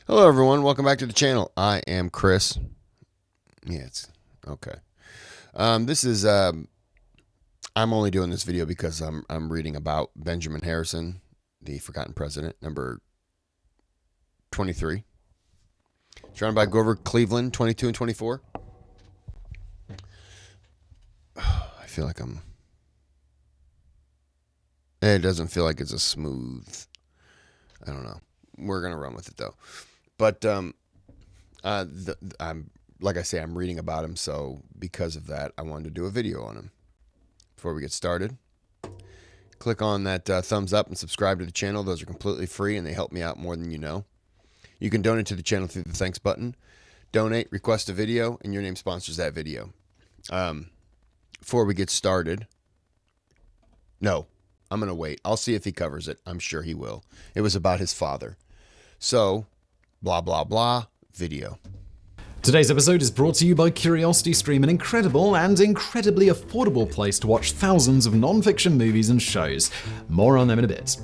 Hello everyone, welcome back to the channel. I am Kris. Yeah, it's okay. This is I'm only doing this video because I'm reading about Benjamin Harrison, the forgotten president, number 23. Surrounded by Grover Cleveland, 22 and 24. I feel like it doesn't feel like it's a smooth, I don't know. We're gonna run with it though. But I'm like I say, I'm reading about him, so because of that, I wanted to do a video on him. Before we get started, click on that thumbs up and subscribe to the channel. Those are completely free and they help me out more than you know. You can donate to the channel through the thanks button. Donate, request a video, and your name sponsors that video. Before we get started, no, I'm going to wait. I'll see if he covers it. I'm sure he will. It was about his father. So, blah, blah, blah, video. Today's episode is brought to you by CuriosityStream, an incredible and incredibly affordable place to watch thousands of non-fiction movies and shows. More on them in a bit.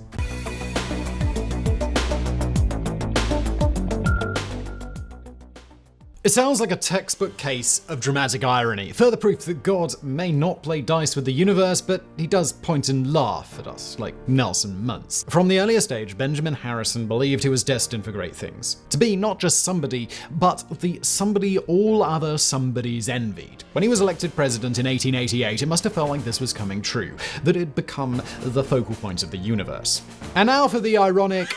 It sounds like a textbook case of dramatic irony, further proof that God may not play dice with the universe, but he does point and laugh at us, like Nelson Muntz. From the earliest age, Benjamin Harrison believed he was destined for great things. To be not just somebody, but the somebody all other somebodies envied. When he was elected president in 1888, it must have felt like this was coming true, that it had become the focal point of the universe. And now for the ironic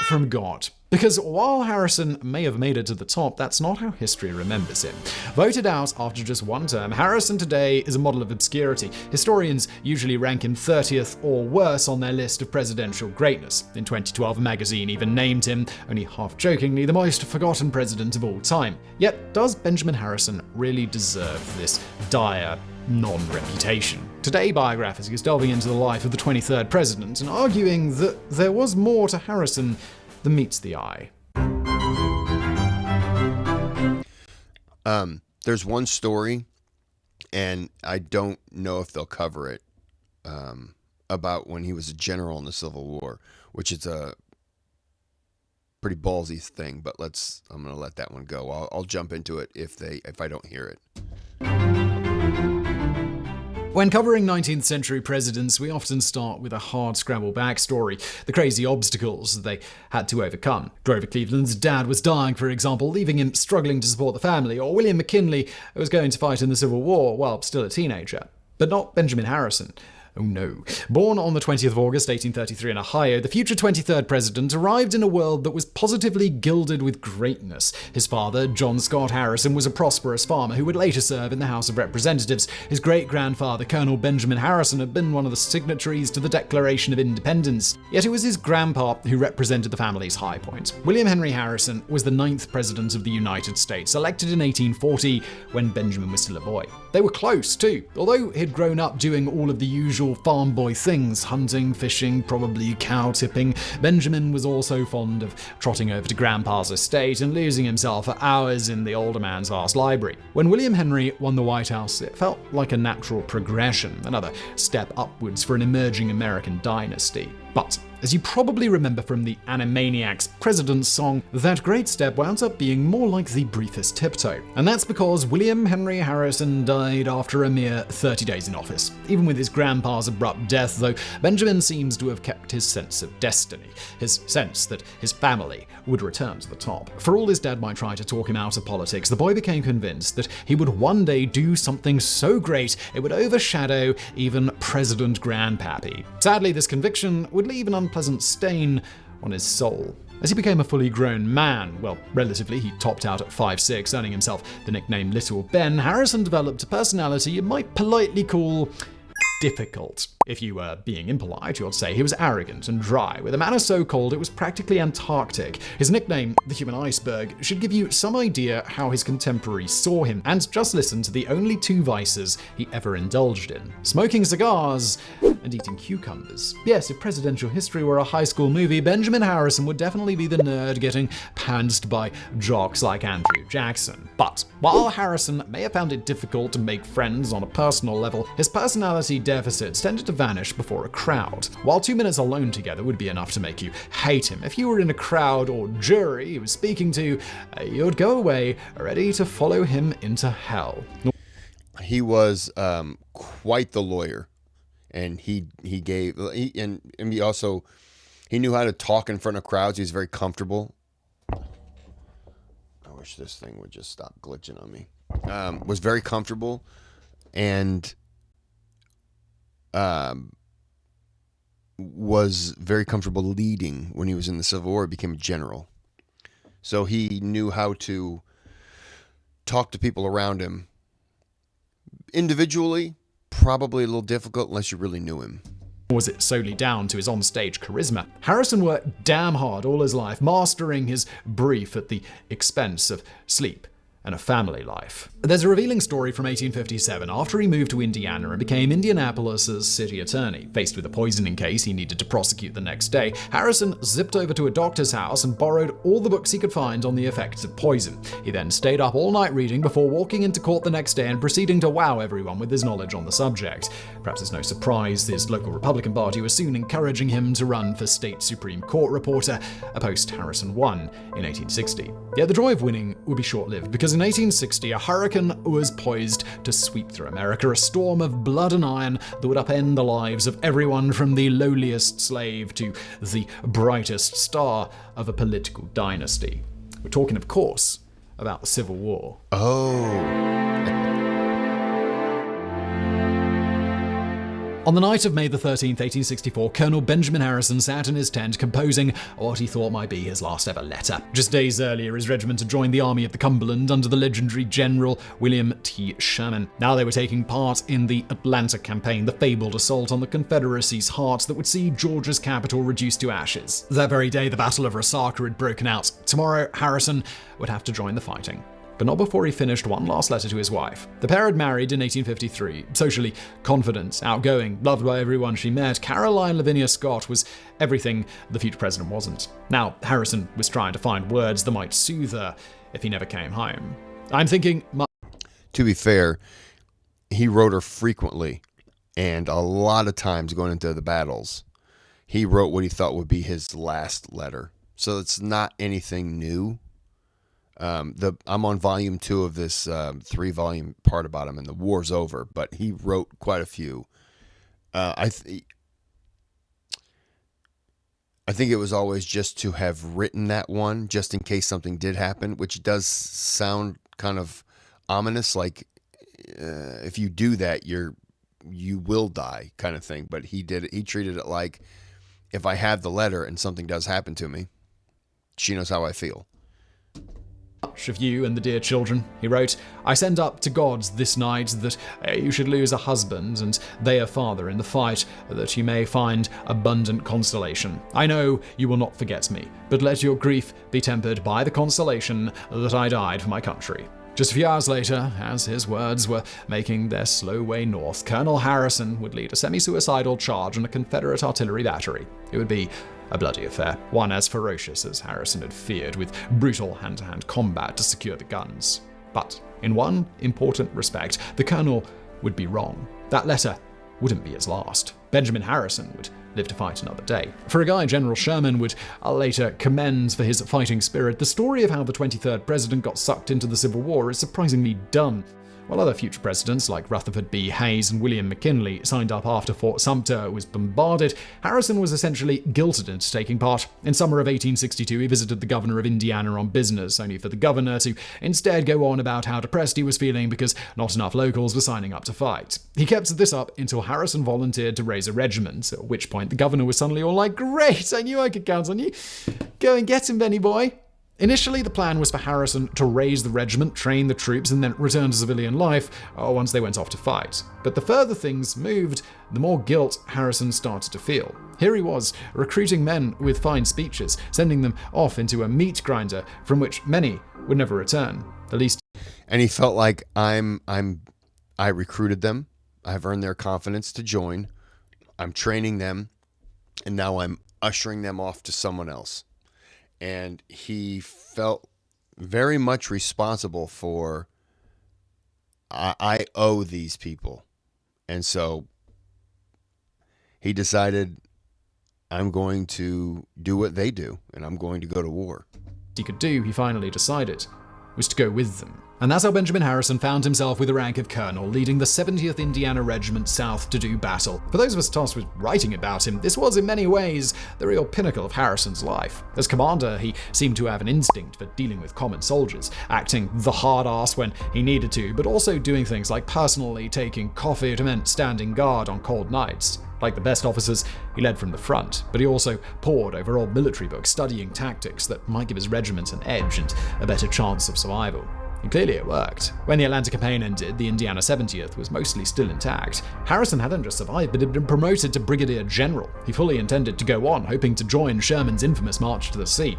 from God. Because while Harrison may have made it to the top, that's not how history remembers him. Voted out after just one term, Harrison today is a model of obscurity. Historians usually rank him 30th or worse on their list of presidential greatness. In 2012, a magazine even named him, only half-jokingly, the most forgotten president of all time. Yet, does Benjamin Harrison really deserve this dire non-reputation? Today, Biographies is delving into the life of the 23rd president and arguing that there was more to Harrison than meets the eye. There's one story, and I don't know if they'll cover it, about when he was a general in the Civil War, which is a pretty ballsy thing, but I'm going to let that one go. I'll jump into it if I don't hear it. When covering 19th century presidents, we often start with a hard-scrabble backstory, the crazy obstacles they had to overcome. Grover Cleveland's dad was dying, for example, leaving him struggling to support the family, or William McKinley was going to fight in the Civil War while still a teenager. But not Benjamin Harrison. Oh no. Born on the 20th of August, 1833 in Ohio, the future 23rd president arrived in a world that was positively gilded with greatness. His father, John Scott Harrison, was a prosperous farmer who would later serve in the House of Representatives. His great-grandfather, Colonel Benjamin Harrison, had been one of the signatories to the Declaration of Independence. Yet it was his grandpa who represented the family's high point. William Henry Harrison was the 9th president of the United States, elected in 1840 when Benjamin was still a boy. They were close, too. Although he'd grown up doing all of the usual farm boy things, hunting, fishing, probably cow tipping, Benjamin was also fond of trotting over to Grandpa's estate and losing himself for hours in the older man's vast library. When William Henry won the White House, it felt like a natural progression, another step upwards for an emerging American dynasty. But as you probably remember from the Animaniacs President's song, that great step wound up being more like the briefest tiptoe. And that's because William Henry Harrison died after a mere 30 days in office. Even with his grandpa's abrupt death, though, Benjamin seems to have kept his sense of destiny, his sense that his family would return to the top. For all his dad might try to talk him out of politics, the boy became convinced that he would one day do something so great it would overshadow even President Grandpappy. Sadly, this conviction would leave an unpleasant stain on his soul. As he became a fully grown man, well, relatively, he topped out at 5'6", earning himself the nickname Little Ben, Harrison developed a personality you might politely call difficult. If you were being impolite, you'd say he was arrogant and dry, with a manner so cold it was practically Antarctic. His nickname, the human iceberg, should give you some idea how his contemporaries saw him, and just listen to the only two vices he ever indulged in: smoking cigars and eating cucumbers. Yes, if presidential history were a high school movie, Benjamin Harrison would definitely be the nerd getting pantsed by jocks like Andrew Jackson. But while Harrison may have found it difficult to make friends on a personal level, his personality deficits tended to to vanish before a crowd. While 2 minutes alone together would be enough to make you hate him, if you were in a crowd or jury he was speaking to, you'd go away ready to follow him into hell. He was quite the lawyer, and he knew how to talk in front of crowds. He was very comfortable. I wish this thing would just stop glitching on me. Was very comfortable, and was very comfortable leading. When he was in the Civil War, he became a general. So he knew how to talk to people around him. Individually, probably a little difficult unless you really knew him. Was it solely down to his onstage charisma? Harrison worked damn hard all his life, mastering his brief at the expense of sleep and a family life. There's a revealing story from 1857 after he moved to Indiana and became Indianapolis's city attorney. Faced with a poisoning case he needed to prosecute the next day, Harrison zipped over to a doctor's house and borrowed all the books he could find on the effects of poison. He then stayed up all night reading before walking into court the next day and proceeding to wow everyone with his knowledge on the subject. Perhaps it's no surprise his local Republican Party was soon encouraging him to run for state Supreme Court reporter, a post Harrison won in 1860. Yet the joy of winning would be short-lived, because in 1860 a hurricane was poised to sweep through America, a storm of blood and iron that would upend the lives of everyone from the lowliest slave to the brightest star of a political dynasty. We're talking, of course, about the Civil War. On the night of May the 13th, 1864, Colonel Benjamin Harrison sat in his tent composing what he thought might be his last ever letter. Just days earlier, his regiment had joined the Army of the Cumberland under the legendary General William T. Sherman. Now they were taking part in the Atlanta campaign, the fabled assault on the Confederacy's heart that would see Georgia's capital reduced to ashes. That very day, the Battle of Resaca had broken out. Tomorrow, Harrison would have to join the fighting. But not before he finished one last letter to his wife. The pair had married in 1853. Socially confident, outgoing, loved by everyone she met, Caroline Lavinia Scott was everything the future president wasn't. Now, Harrison was trying to find words that might soothe her if he never came home. I'm thinking... To be fair, he wrote her frequently, and a lot of times going into the battles, he wrote what he thought would be his last letter. So it's not anything new. I'm on volume 2 of this 3-volume part about him, and the war's over, but he wrote quite a few. I think it was always just to have written that one, just in case something did happen, which does sound kind of ominous, like if you do that, you will die, kind of thing. But he treated it like, if I have the letter and something does happen to me, she knows how I feel. Of you and the dear children, he wrote, I send up to God this night that you should lose a husband and they a father in the fight, that you may find abundant consolation. I know you will not forget me, but let your grief be tempered by the consolation that I died for my country. Just a few hours later, as his words were making their slow way north, Colonel Harrison would lead a semi-suicidal charge on a Confederate artillery battery. It would be a bloody affair, one as ferocious as Harrison had feared, with brutal hand-to-hand combat to secure the guns. But in one important respect, the colonel would be wrong. That letter wouldn't be his last. Benjamin Harrison would live to fight another day. For a guy General Sherman would later commend for his fighting spirit, the story of how the 23rd president got sucked into the Civil War is surprisingly done. While other future presidents like Rutherford B. Hayes and William McKinley signed up after Fort Sumter was bombarded, Harrison was essentially guilted into taking part. In summer of 1862, he visited the governor of Indiana on business, only for the governor to instead go on about how depressed he was feeling because not enough locals were signing up to fight. He kept this up until Harrison volunteered to raise a regiment, at which point the governor was suddenly all like, "Great, I knew I could count on you. Go and get him, Benny boy." Initially, the plan was for Harrison to raise the regiment, train the troops, and then return to civilian life once they went off to fight. But the further things moved, the more guilt Harrison started to feel. Here he was, recruiting men with fine speeches, sending them off into a meat grinder from which many would never return, at least. And he felt like I recruited them, I've earned their confidence to join, I'm training them, and now I'm ushering them off to someone else. And he felt very much responsible for, I owe these people. And so he decided, I'm going to do what they do, and I'm going to go to war. He could do, he finally decided, was to go with them. And that's how Benjamin Harrison found himself with the rank of colonel, leading the 70th Indiana Regiment south to do battle. For those of us tasked with writing about him, this was in many ways the real pinnacle of Harrison's life. As commander, he seemed to have an instinct for dealing with common soldiers, acting the hard ass when he needed to, but also doing things like personally taking coffee to men standing guard on cold nights. Like the best officers, he led from the front, but he also pored over old military books, studying tactics that might give his regiment an edge and a better chance of survival. And clearly it worked. When the Atlanta campaign ended, the Indiana 70th was mostly still intact. Harrison hadn't just survived, but had been promoted to brigadier general. He fully intended to go on, hoping to join Sherman's infamous March to the Sea.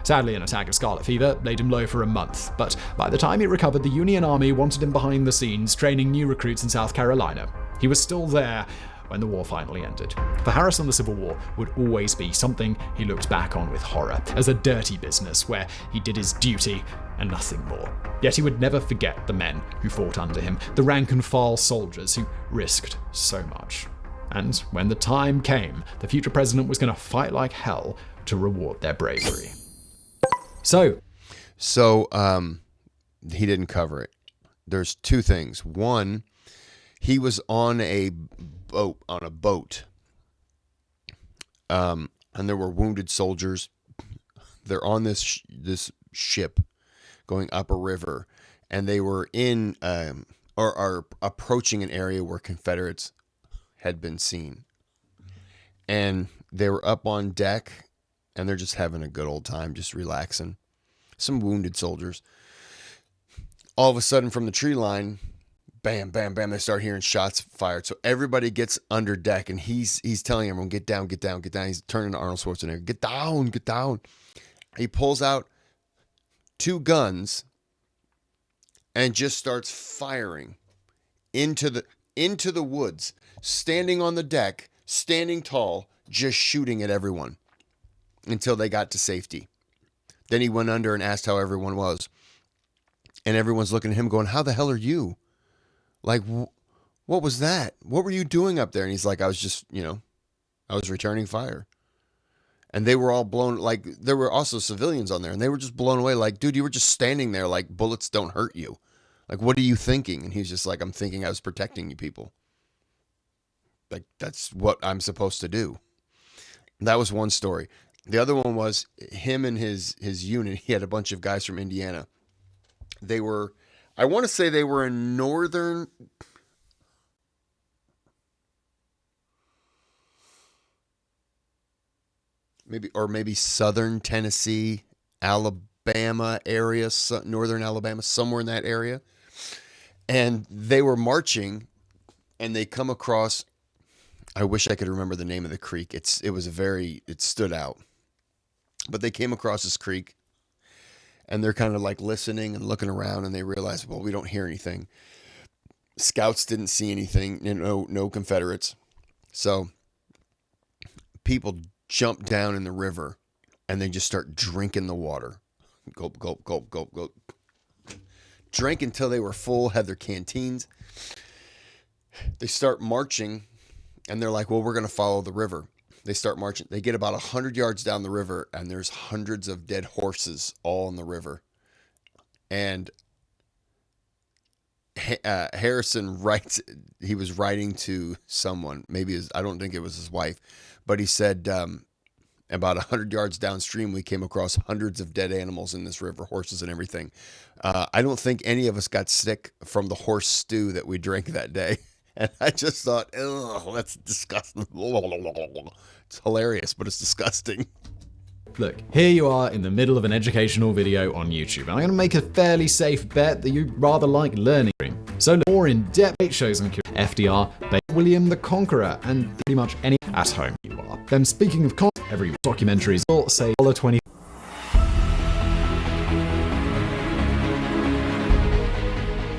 Sadly, an attack of scarlet fever laid him low for a month, but by the time he recovered, the Union Army wanted him behind the scenes, training new recruits in South Carolina. He was still there when the war finally ended. For Harrison, the Civil War would always be something he looked back on with horror, as a dirty business where he did his duty and nothing more. Yet he would never forget the men who fought under him, the rank-and-file soldiers who risked so much. And when the time came, the future president was going to fight like hell to reward their bravery. So, he didn't cover it. There's two things. One, he was on a boat, and there were wounded soldiers. They're on this ship going up a river, and they were in or are approaching an area where Confederates had been seen, and they were up on deck, and they're just having a good old time, just relaxing. Some wounded soldiers. All of a sudden, from the tree line, bam, bam, bam, they start hearing shots fired. So everybody gets under deck, and he's telling everyone, get down, get down, get down. He's turning to Arnold Schwarzenegger, get down, get down. He pulls out 2 guns and just starts firing into the woods, standing on the deck, standing tall, just shooting at everyone until they got to safety. Then he went under and asked how everyone was. And everyone's looking at him going, how the hell are you? Like, what was that? What were you doing up there? And he's like, I was just, I was returning fire. And they were all blown, like, there were also civilians on there, and they were just blown away. Like, dude, you were just standing there like bullets don't hurt you. Like, what are you thinking? And he's just like, I'm thinking I was protecting you people. Like, that's what I'm supposed to do. That was one story. The other one was him and his unit. He had a bunch of guys from Indiana. They were, I want to say they were in northern, maybe southern Tennessee, Alabama area, northern Alabama, somewhere in that area. And they were marching, and they come across, I wish I could remember the name of the creek. It stood out. But they came across this creek, and they're kind of like listening and looking around, and they realize, well, we don't hear anything. Scouts didn't see anything, no Confederates. So people jump down in the river, and they just start drinking the water. Gulp, gulp, gulp, gulp, gulp. Drank until they were full, had their canteens. They start marching, and they're like, well, we're going to follow the river. They start marching. They get about 100 yards down the river, and there's hundreds of dead horses all in the river. And Harrison writes, he was writing to someone, I don't think it was his wife, but he said, about 100 yards downstream, we came across hundreds of dead animals in this river, horses and everything. I don't think any of us got sick from the horse stew that we drank that day. And I just thought, oh, that's disgusting. It's hilarious, but it's disgusting. Look, here you are in the middle of an educational video on YouTube, and I'm going to make a fairly safe bet that you rather like learning. So more in-depth shows on FDR, William the Conqueror, and pretty much any at home you are. Then speaking of every documentaries will say $20.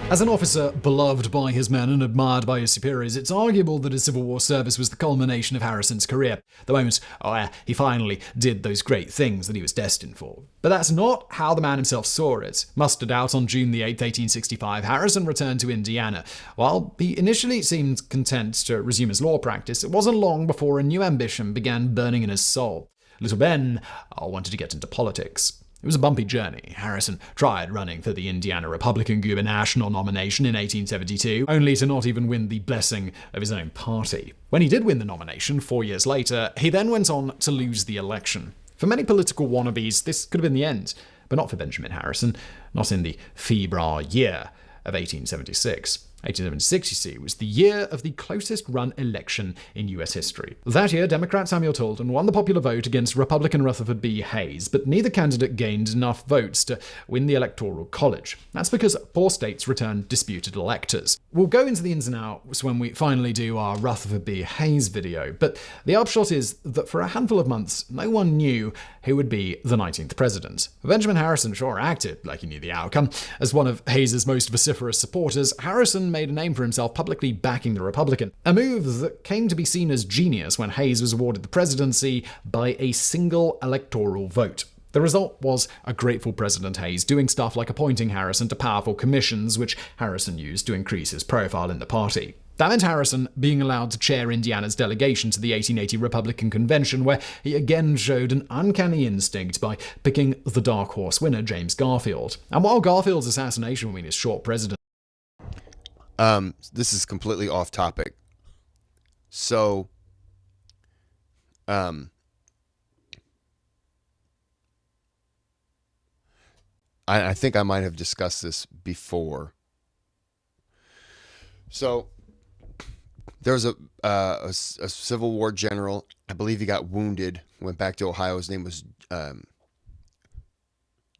As an officer beloved by his men and admired by his superiors, it's arguable that his Civil War service was the culmination of Harrison's career, the moment where he finally did those great things that he was destined for. But that's not how the man himself saw it. Mustered out on June the 8th, 1865, Harrison returned to Indiana. While he initially seemed content to resume his law practice, it wasn't long before a new ambition began burning in his soul. Little Ben wanted to get into politics. It was a bumpy journey. Harrison tried running for the Indiana Republican gubernatorial nomination in 1872, only to not even win the blessing of his own party. When he did win the nomination 4 years later, he then went on to lose the election. For many political wannabes, this could have been the end, but not for Benjamin Harrison, not in the febrile year of 1876. 1876, you see, was the year of the closest run election in U.S. history. That year, Democrat Samuel Tilden won the popular vote against Republican Rutherford B. Hayes, but neither candidate gained enough votes to win the Electoral College. That's because 4 states returned disputed electors. We'll go into the ins and outs when we finally do our Rutherford B. Hayes video, but the upshot is that for a handful of months, no one knew who would be the 19th president. Benjamin Harrison sure acted like he knew the outcome. As one of Hayes' most vociferous supporters, Harrison made a name for himself publicly backing the Republican, a move that came to be seen as genius when Hayes was awarded the presidency by a single electoral vote. The result was a grateful President Hayes doing stuff like appointing Harrison to powerful commissions, which Harrison used to increase his profile in the party. That meant Harrison being allowed to chair Indiana's delegation to the 1880 Republican Convention, where he again showed an uncanny instinct by picking the dark horse winner, James Garfield. And while Garfield's assassination would mean his short presidency, this is completely off topic. So, I think I might have discussed this before. So, there was a Civil War general. I believe he got wounded, went back to Ohio. His name was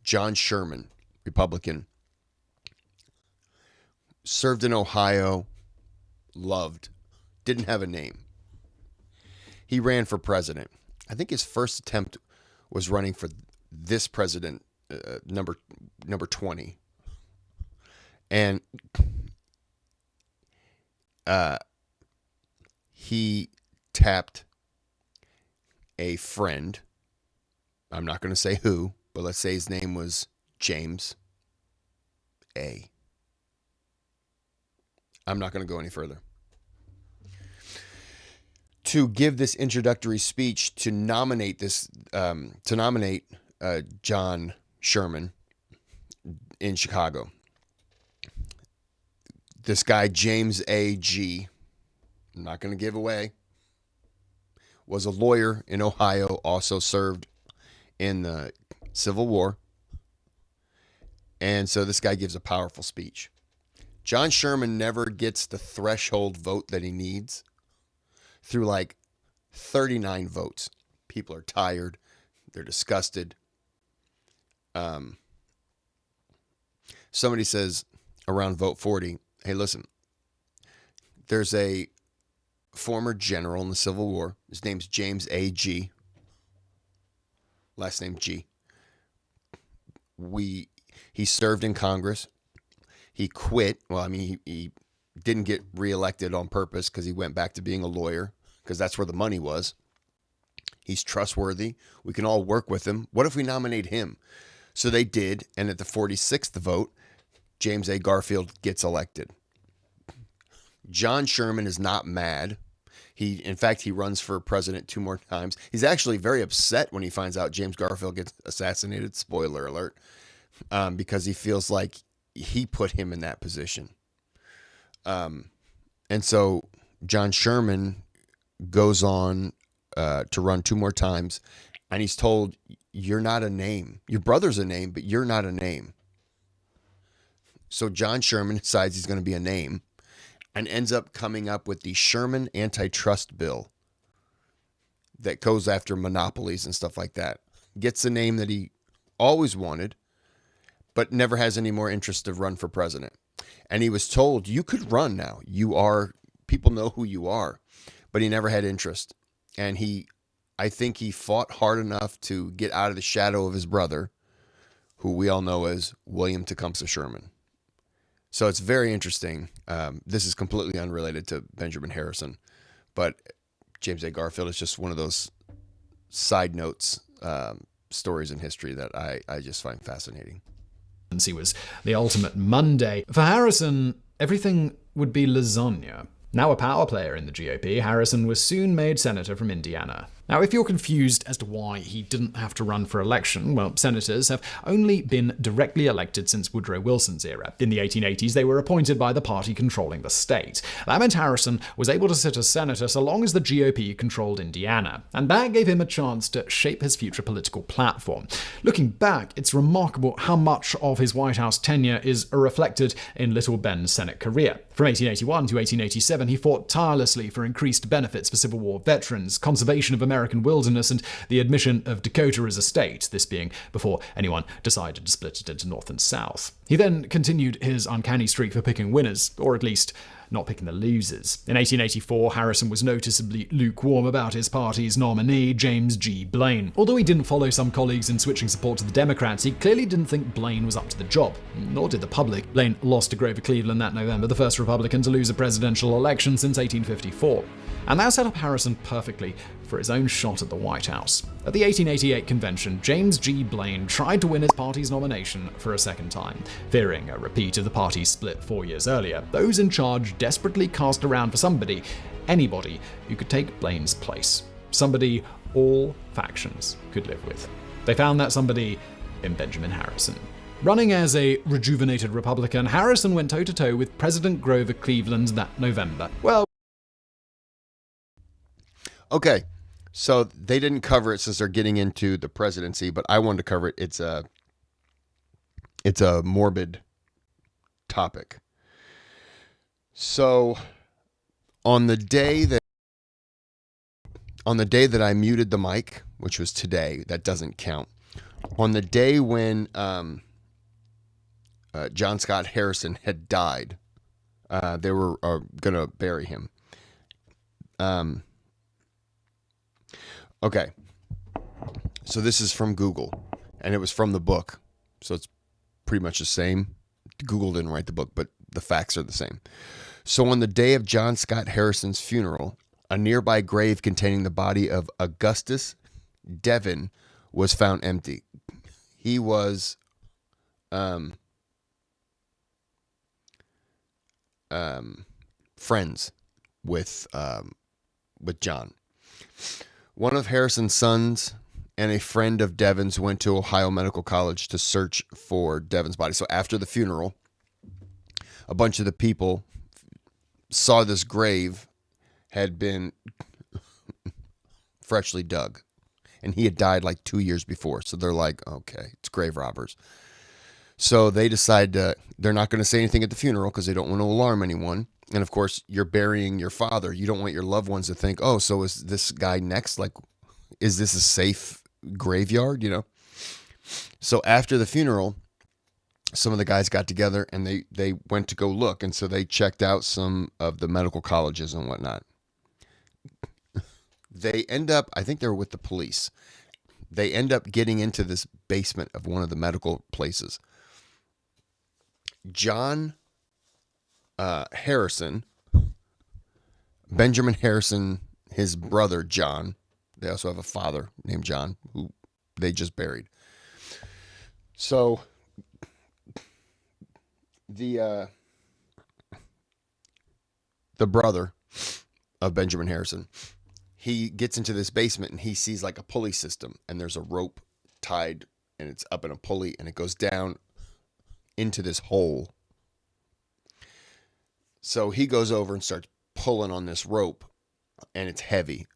John Sherman, Republican. Served in Ohio, loved, didn't have a name. He ran for president. I think his first attempt was running for this president, number 20. And he tapped a friend. I'm not going to say who, but let's say his name was James A. I'm not going to go any further. To give this introductory speech to nominate John Sherman in Chicago. This guy, James A. G., I'm not going to give away, was a lawyer in Ohio, also served in the Civil War. And so this guy gives a powerful speech. John Sherman never gets the threshold vote that he needs through like 39 votes. People are tired. They're disgusted. Somebody says around vote 40, hey, listen, there's a former general in the Civil War. His name's James A. G. Last name G. He served in Congress. He quit. Well, I mean, he didn't get reelected on purpose because he went back to being a lawyer because that's where the money was. He's trustworthy. We can all work with him. What if we nominate him? So they did. And at the 46th vote, James A. Garfield gets elected. John Sherman is not mad. In fact, he runs for president 2 more times. He's actually very upset when he finds out James Garfield gets assassinated. Spoiler alert. Because he feels like he put him in that position. And so John Sherman goes on to run 2 more times, and he's told, you're not a name. Your brother's a name, but you're not a name. So John Sherman decides he's going to be a name and ends up coming up with the Sherman Antitrust Bill that goes after monopolies and stuff like that. Gets the name that he always wanted, but never has any more interest to run for president. And he was told, you could run now. People know who you are. But he never had interest. And I think he fought hard enough to get out of the shadow of his brother, who we all know as William Tecumseh Sherman. So it's very interesting. This is completely unrelated to Benjamin Harrison, but James A. Garfield is just one of those side notes, stories in history that I just find fascinating. He was the ultimate Monday. For Harrison, everything would be lasagna. Now a power player in the GOP, Harrison was soon made senator from Indiana. Now, if you're confused as to why he didn't have to run for election, well, senators have only been directly elected since Woodrow Wilson's era. In the 1880s, they were appointed by the party controlling the state. That meant Harrison was able to sit as senator so long as the GOP controlled Indiana, and that gave him a chance to shape his future political platform. Looking back, it's remarkable how much of his White House tenure is reflected in Little Ben's Senate career. From 1881 to 1887, he fought tirelessly for increased benefits for Civil War veterans, conservation of American wilderness, and the admission of Dakota as a state, this being before anyone decided to split it into North and South. He then continued his uncanny streak for picking winners, or at least not picking the losers. In 1884, Harrison was noticeably lukewarm about his party's nominee, James G. Blaine. Although he didn't follow some colleagues in switching support to the Democrats, he clearly didn't think Blaine was up to the job, nor did the public. Blaine lost to Grover Cleveland that November, the first Republican to lose a presidential election since 1854. And that set up Harrison perfectly for his own shot at the White House. At the 1888 convention, James G. Blaine tried to win his party's nomination for a second time. Fearing a repeat of the party's split 4 years earlier, those in charge desperately cast around for somebody, anybody, who could take Blaine's place. Somebody all factions could live with. They found that somebody in Benjamin Harrison. Running as a rejuvenated Republican, Harrison went toe-to-toe with President Grover Cleveland that November. Well, Okay, so they didn't cover it since they're getting into the presidency, but I wanted to cover it. It's a morbid topic. So on the day that I muted the mic, which was today, that doesn't count. On the day when John Scott Harrison had died, they were going to bury him. Okay, so this is from Google, and it was from the book, so it's pretty much the same. Google didn't write the book, but the facts are the same. So on the day of John Scott Harrison's funeral, a nearby grave containing the body of Augustus Devin was found empty. He was friends with John. One of Harrison's sons and a friend of Devin's went to Ohio Medical College to search for Devin's body. So after the funeral, a bunch of the people saw this grave had been freshly dug, and he had died like 2 years before. So they're like, okay, it's grave robbers. So they decide they're not going to say anything at the funeral because they don't want to alarm anyone. And of course, you're burying your father. You don't want your loved ones to think, oh, so is this guy next? Like, is this a safe graveyard? You know? So after the funeral, some of the guys got together and they went to go look. And so they checked out some of the medical colleges and whatnot. They end up, I think they were with the police. They end up getting into this basement of one of the medical places. John Harrison, Benjamin Harrison, his brother John, they also have a father named John who they just buried. So the brother of Benjamin Harrison, he gets into this basement and he sees like a pulley system, and there's a rope tied and it's up in a pulley and it goes down into this hole. So he goes over and starts pulling on this rope, and it's heavy.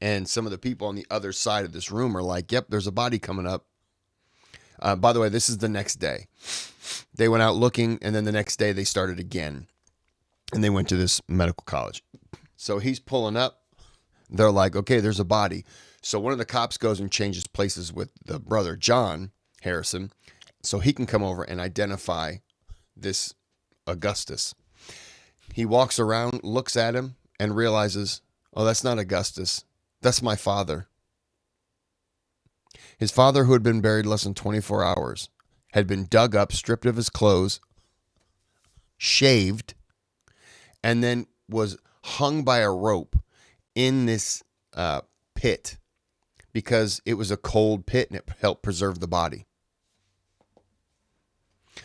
And some of the people on the other side of this room are like, yep, there's a body coming up. By the way, this is the next day. They went out looking, and then the next day they started again. And they went to this medical college. So he's pulling up. They're like, okay, there's a body. So one of the cops goes and changes places with the brother, John Harrison, so he can come over and identify this Augustus. He walks around, looks at him, and realizes, oh, that's not Augustus. That's my father. His father, who had been buried less than 24 hours, had been dug up, stripped of his clothes, shaved, and then was hung by a rope in this pit because it was a cold pit and it helped preserve the body.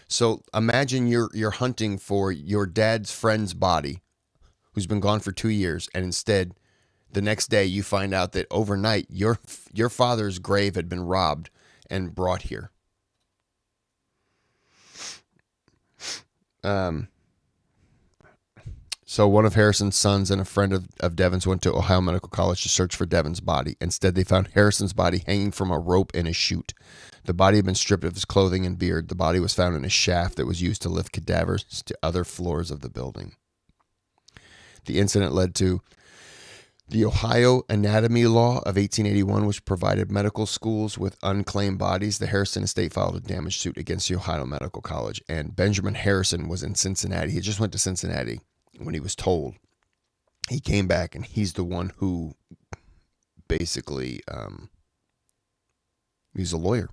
So imagine you're hunting for your dad's friend's body who's been gone for 2 years, and instead the next day you find out that overnight your father's grave had been robbed and brought here. So one of Harrison's sons and a friend of Devon's went to Ohio Medical College to search for Devon's body. Instead, they found Harrison's body hanging from a rope in a chute. The body had been stripped of his clothing and beard. The body was found in a shaft that was used to lift cadavers to other floors of the building. The incident led to the Ohio Anatomy Law of 1881, which provided medical schools with unclaimed bodies. The Harrison estate filed a damage suit against the Ohio Medical College, and Benjamin Harrison was in Cincinnati. He just went to Cincinnati when he was told. He came back, and he's the one who basically, he's a lawyer.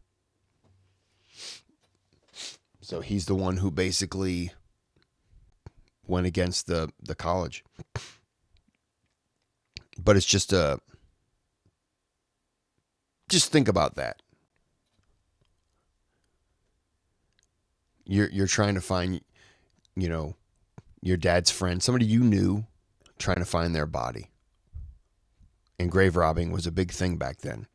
So he's the one who basically went against the college. But it's just think about that. You're trying to find, your dad's friend, somebody you knew, trying to find their body. And grave robbing was a big thing back then.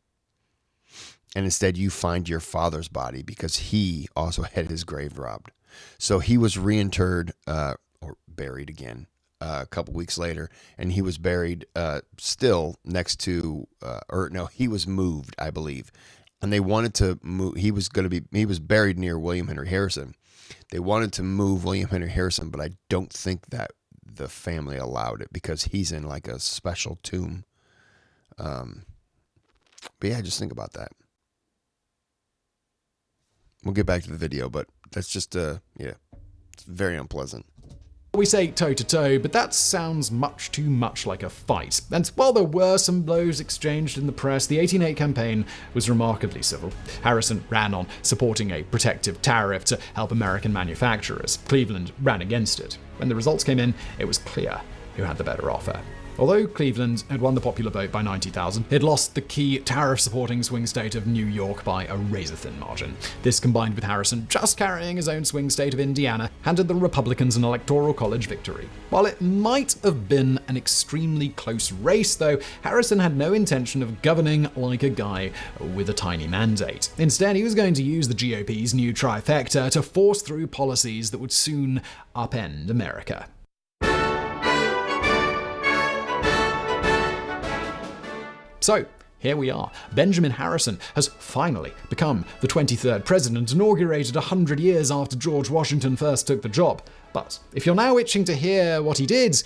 And instead you find your father's body because he also had his grave robbed. So he was reinterred or buried again a couple weeks later, and he was buried still next to, he was moved, I believe. And they wanted to move, he was buried near William Henry Harrison. They wanted to move William Henry Harrison, but I don't think that the family allowed it because he's in like a special tomb. But yeah, just think about that. We'll get back to the video, but that's just, it's very unpleasant. We say toe-to-toe, but that sounds much too much like a fight. And while there were some blows exchanged in the press, the 1808 campaign was remarkably civil. Harrison ran on supporting a protective tariff to help American manufacturers. Cleveland ran against it. When the results came in, it was clear who had the better offer. Although Cleveland had won the popular vote by 90,000, it lost the key tariff-supporting swing state of New York by a razor-thin margin. This, combined with Harrison just carrying his own swing state of Indiana, handed the Republicans an electoral college victory. While it might have been an extremely close race, though, Harrison had no intention of governing like a guy with a tiny mandate. Instead, he was going to use the GOP's new trifecta to force through policies that would soon upend America. So, here we are. Benjamin Harrison has finally become the 23rd president, inaugurated 100 years after George Washington first took the job. But if you're now itching to hear what he did,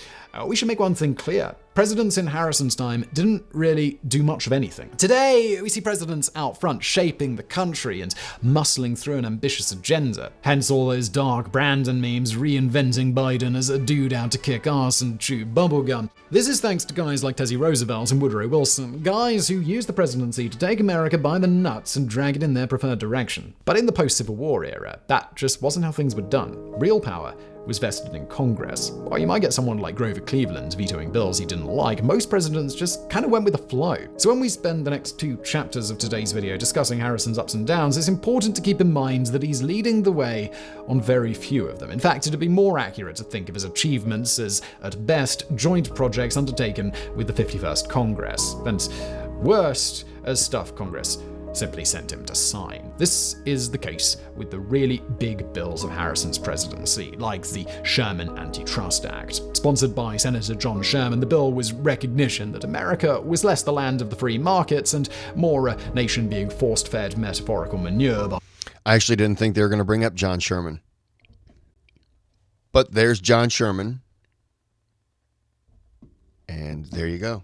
we should make one thing clear. Presidents in Harrison's time didn't really do much of anything. Today, we see presidents out front shaping the country and muscling through an ambitious agenda. Hence all those dark Brandon memes reinventing Biden as a dude out to kick ass and chew bubblegum. This is thanks to guys like Teddy Roosevelt and Woodrow Wilson, guys who used the presidency to take America by the nuts and drag it in their preferred direction. But in the post-Civil War era, that just wasn't how things were done. Real power was vested in Congress. While you might get someone like Grover Cleveland vetoing bills he didn't like, most presidents just kind of went with the flow. So when we spend the next 2 chapters of today's video discussing Harrison's ups and downs, it's important to keep in mind that he's leading the way on very few of them. In fact, it'd be more accurate to think of his achievements as, at best, joint projects undertaken with the 51st Congress, and worst as stuff Congress simply sent him to sign. This is the case with the really big bills of Harrison's presidency, like the Sherman Antitrust Act. Sponsored by Senator John Sherman, the bill was recognition that America was less the land of the free markets and more a nation being force-fed metaphorical manure. I actually didn't think they were going to bring up John Sherman. But there's John Sherman. And there you go.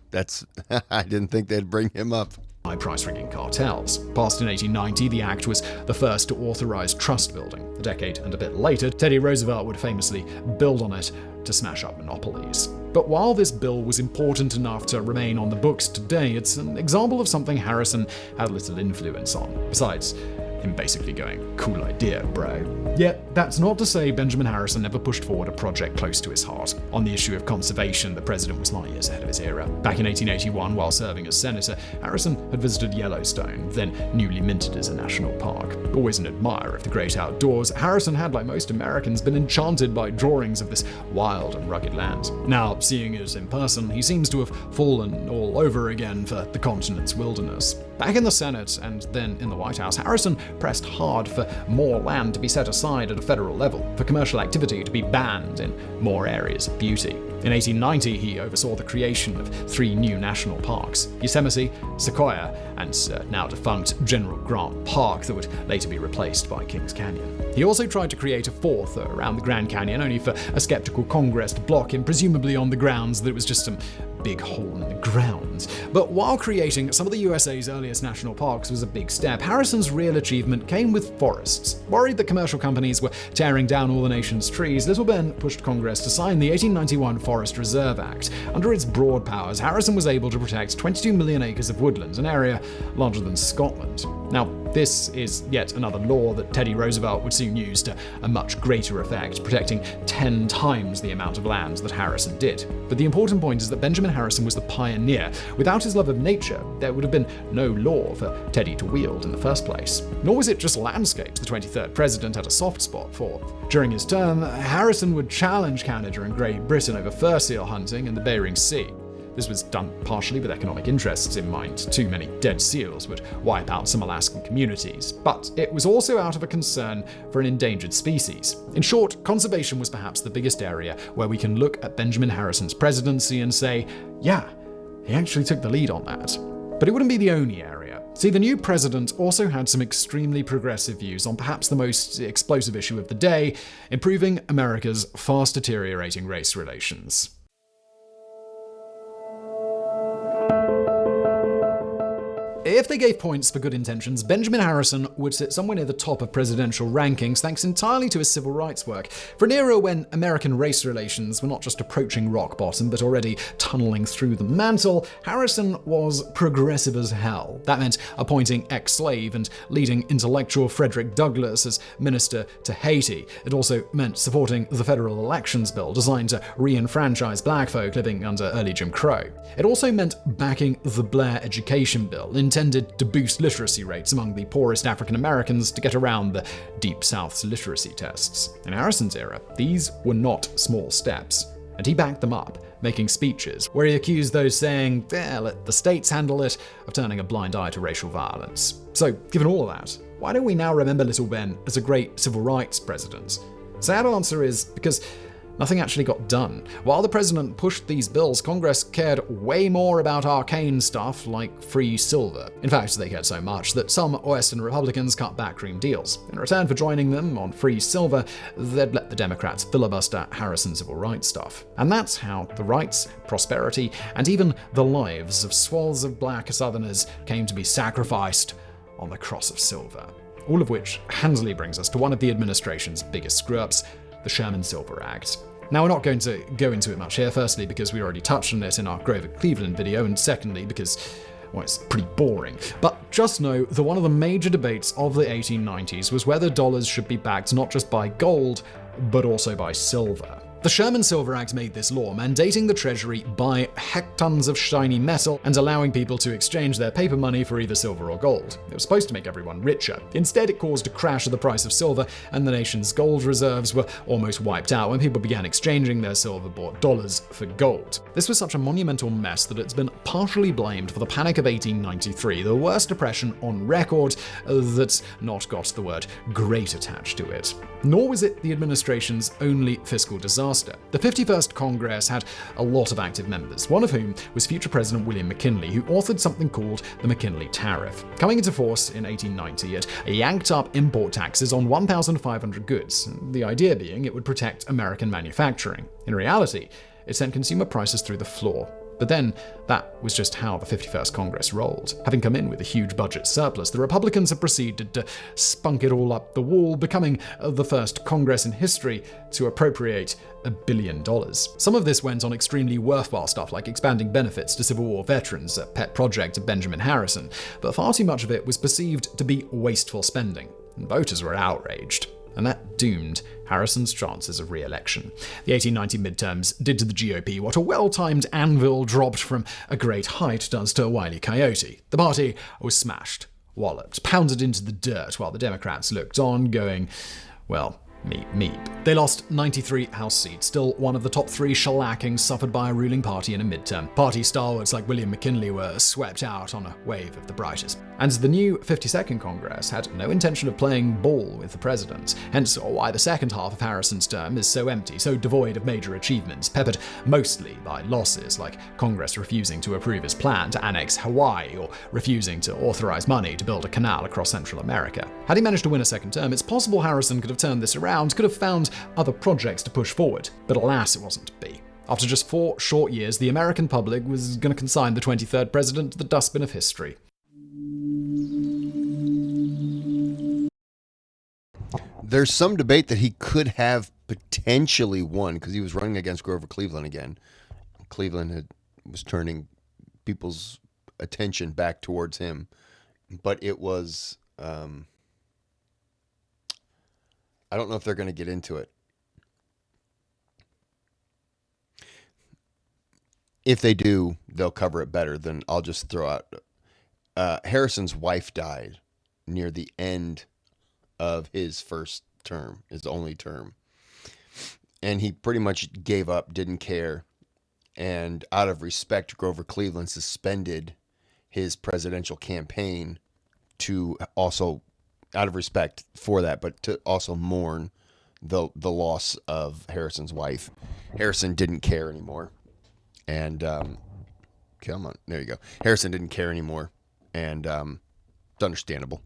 I didn't think they'd bring him up. Price-rigging cartels. Passed in 1890, the act was the first to authorize trust building. A decade and a bit later, Teddy Roosevelt would famously build on it to smash up monopolies. But while this bill was important enough to remain on the books today, it's an example of something Harrison had little influence on. Besides, him basically going, "Cool idea, bro." Yet, that's not to say Benjamin Harrison never pushed forward a project close to his heart. On the issue of conservation, the president was light years ahead of his era. Back in 1881, while serving as senator, Harrison had visited Yellowstone, then newly minted as a national park. Always an admirer of the great outdoors, Harrison had, like most Americans, been enchanted by drawings of this wild and rugged land. Now, seeing it in person, he seems to have fallen all over again for the continent's wilderness. Back in the Senate and then in the White House, Harrison pressed hard for more land to be set aside at a federal level, for commercial activity to be banned in more areas of beauty. In 1890, he oversaw the creation of 3 new national parks: Yosemite, Sequoia, and now defunct General Grant Park that would later be replaced by Kings Canyon. He also tried to create a 4th around the Grand Canyon, only for a skeptical Congress to block him, presumably on the grounds that it was just some big hole in the ground. But while creating some of the USA's earliest national parks was a big step, Harrison's real achievement came with forests. Worried that commercial companies were tearing down all the nation's trees, Little Ben pushed Congress to sign the 1891 Forest Reserve Act. Under its broad powers, Harrison was able to protect 22 million acres of woodlands, an area larger than Scotland. Now, this is yet another law that Teddy Roosevelt would soon use to a much greater effect, protecting 10 times the amount of land that Harrison did. But the important point is that Benjamin Harrison was the pioneer. Without his love of nature, there would have been no law for Teddy to wield in the first place. Nor was it just landscapes the 23rd president had a soft spot for. During his term, Harrison would challenge Canada and Great Britain over fur seal hunting in the Bering Sea. This was done partially with economic interests in mind. Too many dead seals would wipe out some Alaskan communities. But it was also out of a concern for an endangered species. In short, conservation was perhaps the biggest area where we can look at Benjamin Harrison's presidency and say, yeah, he actually took the lead on that. But it wouldn't be the only area. See, the new president also had some extremely progressive views on perhaps the most explosive issue of the day, improving America's fast deteriorating race relations. If they gave points for good intentions, Benjamin Harrison would sit somewhere near the top of presidential rankings thanks entirely to his civil rights work. For an era when American race relations were not just approaching rock bottom but already tunneling through the mantle, Harrison was progressive as hell. That meant appointing ex-slave and leading intellectual Frederick Douglass as minister to Haiti. It also meant supporting the federal elections bill designed to re-enfranchise black folk living under early Jim Crow. It also meant backing the Blair Education Bill, intended to boost literacy rates among the poorest African Americans to get around the Deep South's literacy tests. In Harrison's era, these were not small steps, and he backed them up, making speeches where he accused those saying, let the states handle it, of turning a blind eye to racial violence. So, given all of that, why don't we now remember Little Ben as a great civil rights president? The sad answer is because nothing actually got done. While the president pushed these bills, Congress cared way more about arcane stuff like free silver. In fact, they cared so much that some Western Republicans cut backroom deals. In return for joining them on free silver, they'd let the Democrats filibuster Harrison's civil rights stuff. And that's how the rights, prosperity, and even the lives of swaths of black Southerners came to be sacrificed on the cross of silver. All of which handily brings us to one of the administration's biggest screw-ups, the Sherman-Silver Act. Now, we're not going to go into it much here, firstly because we already touched on it in our Grover Cleveland video, and secondly because, well, it's pretty boring. But just know that one of the major debates of the 1890s was whether dollars should be backed not just by gold, but also by silver. The Sherman-Silver Act made this law, mandating the Treasury buy hectons of shiny metal and allowing people to exchange their paper money for either silver or gold. It was supposed to make everyone richer. Instead, it caused a crash of the price of silver, and the nation's gold reserves were almost wiped out when people began exchanging their silver-bought dollars for gold. This was such a monumental mess that it's been partially blamed for the Panic of 1893, the worst depression on record that's not got the word great attached to it. Nor was it the administration's only fiscal disaster. The 51st Congress had a lot of active members, one of whom was future President William McKinley, who authored something called the McKinley Tariff. Coming into force in 1890, it yanked up import taxes on 1,500 goods, the idea being it would protect American manufacturing. In reality, it sent consumer prices through the floor. But then, that was just how the 51st Congress rolled. Having come in with a huge budget surplus, the Republicans had proceeded to spunk it all up the wall, becoming the first Congress in history to appropriate $1 billion. Some of this went on extremely worthwhile stuff like expanding benefits to Civil War veterans, a pet project of Benjamin Harrison, but far too much of it was perceived to be wasteful spending, and voters were outraged. And that doomed Harrison's chances of re-election. The 1890 midterms did to the GOP what a well-timed anvil dropped from a great height does to a wily coyote. The party was smashed, walloped, pounded into the dirt while the Democrats looked on, going, well, meep, meep. They lost 93 House seats, still one of the top 3 shellackings suffered by a ruling party in a midterm. Party stalwarts like William McKinley were swept out on a wave of the brightest. And the new 52nd Congress had no intention of playing ball with the president, hence why the second half of Harrison's term is so empty, so devoid of major achievements, peppered mostly by losses like Congress refusing to approve his plan to annex Hawaii or refusing to authorize money to build a canal across Central America. Had he managed to win a second term, it's possible Harrison could have turned this around, could have found other projects to push forward. But alas, it wasn't to be. After just 4 short years, the American public was going to consign the 23rd president to the dustbin of history. There's some debate that he could have potentially won because he was running against Grover Cleveland again. Cleveland was turning people's attention back towards him, but it was I don't know if they're going to get into it. If they do, they'll cover it better than I'll just throw out. Harrison's wife died near the end of his first term, his only term. And he pretty much gave up, didn't care. And out of respect, Grover Cleveland suspended his presidential campaign to also, out of respect for that, but to also mourn the loss of Harrison's wife. Harrison didn't care anymore. And, come on, there you go. Harrison didn't care anymore. And it's understandable.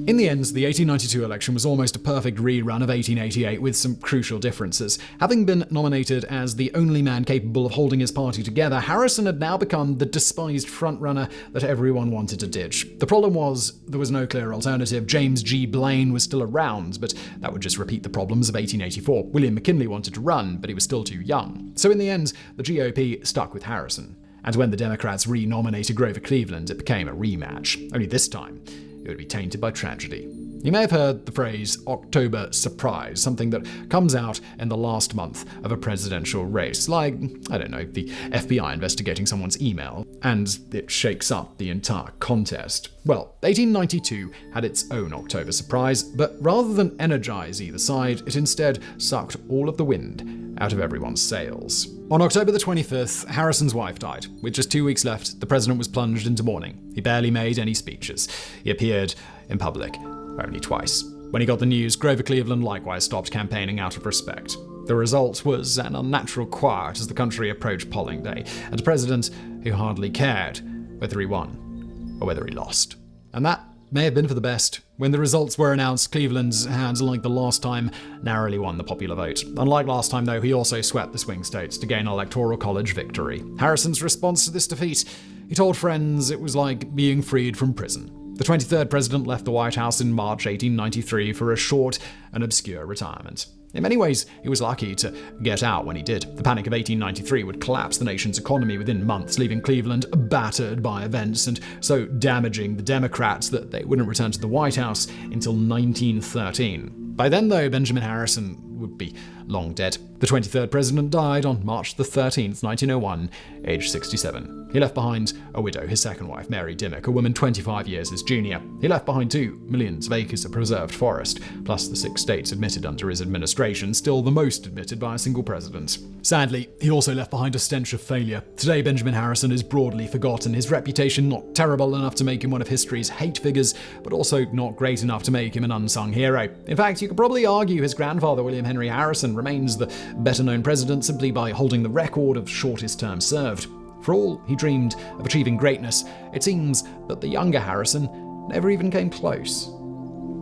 In the end, the 1892 election was almost a perfect rerun of 1888 with some crucial differences. Having been nominated as the only man capable of holding his party together, Harrison had now become the despised frontrunner that everyone wanted to ditch. The problem was, there was no clear alternative. James G. Blaine was still around, but that would just repeat the problems of 1884. William McKinley wanted to run, but he was still too young. So in the end, the GOP stuck with Harrison. And when the Democrats re-nominated Grover Cleveland, it became a rematch. Only this time, it would be tainted by tragedy. You may have heard the phrase October surprise, something that comes out in the last month of a presidential race, like, I don't know, the FBI investigating someone's email, and it shakes up the entire contest. Well, 1892 had its own October surprise, but rather than energize either side, it instead sucked all of the wind out of everyone's sails. On October the 25th, Harrison's wife died. With just 2 weeks left, the president was plunged into mourning. He barely made any speeches. He appeared in public only twice. When he got the news, Grover Cleveland likewise stopped campaigning out of respect. The result was an unnatural quiet as the country approached polling day, and a president who hardly cared whether he won or whether he lost. And that may have been for the best. When the results were announced, Cleveland had, like the last time, narrowly won the popular vote. Unlike last time, though, he also swept the swing states to gain an electoral college victory. Harrison's response to this defeat? He told friends it was like being freed from prison. The 23rd president left the White House in March 1893 for a short and obscure retirement. In many ways, he was lucky to get out when he did. The Panic of 1893 would collapse the nation's economy within months, leaving Cleveland battered by events and so damaging the Democrats that they wouldn't return to the White House until 1913. By then, though, Benjamin Harrison would be long dead. The 23rd president died on March the 13th, 1901, aged 67. He left behind a widow, his second wife, Mary Dimmock, a woman 25 years his junior. He left behind 2 millions of acres of preserved forest, plus the 6 states admitted under his administration, still the most admitted by a single president. Sadly, he also left behind a stench of failure. Today, Benjamin Harrison is broadly forgotten, his reputation not terrible enough to make him one of history's hate figures, but also not great enough to make him an unsung hero. In fact, you could probably argue his grandfather, William Henry Harrison, remains the better-known president simply by holding the record of shortest term served. For all he dreamed of achieving greatness, it seems that the younger Harrison never even came close.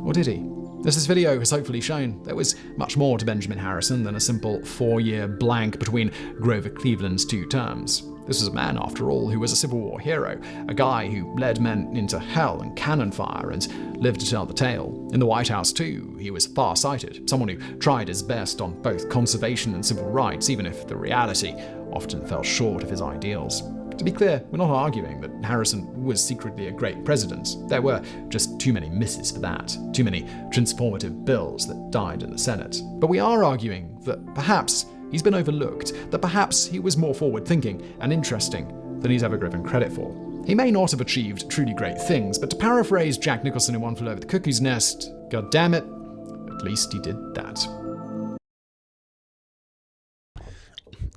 Or did he? As this video has hopefully shown, there was much more to Benjamin Harrison than a simple 4-year blank between Grover Cleveland's 2 terms. This was a man, after all, who was a Civil War hero, a guy who led men into hell and cannon fire and lived to tell the tale. In the White House, too, he was far-sighted, someone who tried his best on both conservation and civil rights, even if the reality often fell short of his ideals. To be clear, we're not arguing that Harrison was secretly a great president. There were just too many misses for that, too many transformative bills that died in the Senate. But we are arguing that perhaps he's been overlooked, that perhaps he was more forward-thinking and interesting than he's ever given credit for. He may not have achieved truly great things, but to paraphrase Jack Nicholson in One Flew Over the Cuckoo's Nest, God damn it, at least he did that.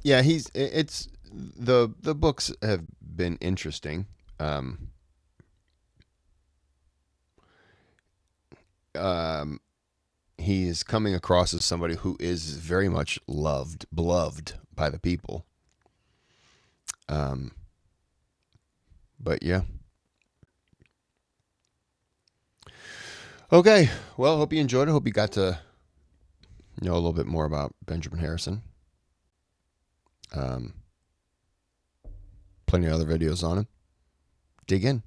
Yeah, the books have been interesting. He is coming across as somebody who is very much beloved by the people. But yeah. Okay, well, hope you enjoyed it. Hope you got to know a little bit more about Benjamin Harrison. Plenty of other videos on him. Dig in.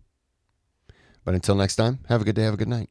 But until next time, have a good day, have a good night.